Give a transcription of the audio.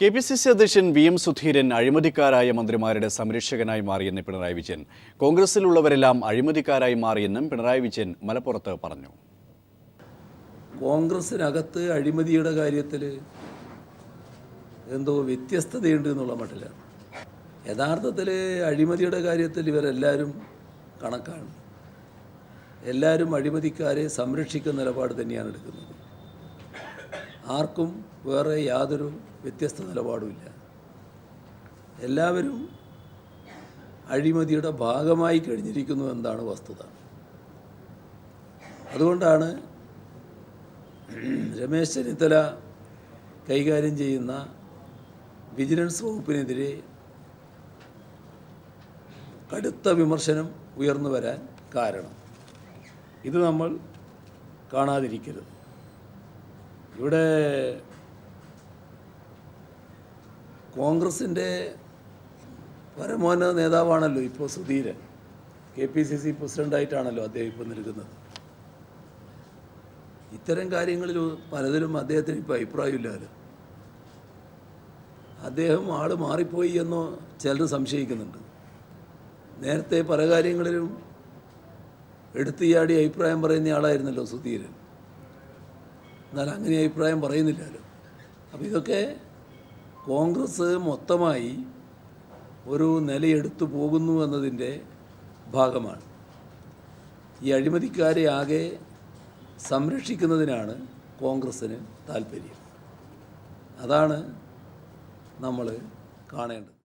KPCC അധ്യക്ഷൻ VM. Sudheeran അഴിമതിക്കാരായ മന്ത്രിമാരുടെ സംരക്ഷകനായി മാറിയെന്ന് പിണറായി വിജയൻ. കോൺഗ്രസിലുള്ളവരെല്ലാം അഴിമതിക്കാരായി മാറിയെന്നും പിണറായി വിജയൻ മലപ്പുറത്ത് പറഞ്ഞു. കോൺഗ്രസിനകത്ത് അഴിമതിയുടെ കാര്യത്തിൽ എന്തോ വ്യത്യസ്തതയുണ്ട് എന്നുള്ള മട്ടിലാണ്. യഥാർത്ഥത്തിൽ അഴിമതിയുടെ കാര്യത്തിൽ ഇവരെല്ലാവരും കണക്കാണ്. എല്ലാവരും അഴിമതിക്കാരെ സംരക്ഷിക്കുന്ന നിലപാട് തന്നെയാണ് എടുക്കുന്നത്. ആർക്കും വേറെ യാതൊരു വ്യത്യസ്ത നിലപാടുമില്ല. എല്ലാവരും അഴിമതിയുടെ ഭാഗമായി കഴിഞ്ഞിരിക്കുന്നു എന്നതാണ് വസ്തുത. അതുകൊണ്ടാണ് രമേശ് ചെന്നിത്തല കൈകാര്യം ചെയ്യുന്ന വിജിലൻസ് വകുപ്പിനെതിരെ കടുത്ത വിമർശനം ഉയർന്നു വരാൻ കാരണം. ഇത് നമ്മൾ കാണാതിരിക്കരുത്. ഇവിടെ കോൺഗ്രസിൻ്റെ പരമോന്നത നേതാവാണല്ലോ ഇപ്പോൾ സുധീരൻ. കെ.പി.സി.സി പ്രസിഡൻ്റായിട്ടാണല്ലോ അദ്ദേഹം ഇപ്പോൾ നിൽക്കുന്നത്. ഇത്തരം കാര്യങ്ങളിൽ പലതിലും അദ്ദേഹത്തിന് ഇപ്പോൾ അഭിപ്രായമില്ലല്ലോ. അദ്ദേഹം ആൾ മാറിപ്പോയി എന്നോ ചിലർ സംശയിക്കുന്നുണ്ട്. നേരത്തെ പല കാര്യങ്ങളിലും എടുത്തിയാടി അഭിപ്രായം പറയുന്ന ആളായിരുന്നല്ലോ സുധീരൻ. എന്നാൽ അങ്ങനെ അഭിപ്രായം പറയുന്നില്ലല്ലോ. അപ്പോൾ ഇതൊക്കെ കോൺഗ്രസ് മൊത്തമായി ഒരു നിലയെടുത്തു പോകുന്നു എന്നതിൻ്റെ ഭാഗമാണ്. ഈ അഴിമതിക്കാരെ ആകെ സംരക്ഷിക്കുന്നതിനാണ് കോൺഗ്രസ്സിന് താല്പര്യം. അതാണ് നമ്മൾ കാണേണ്ടത്.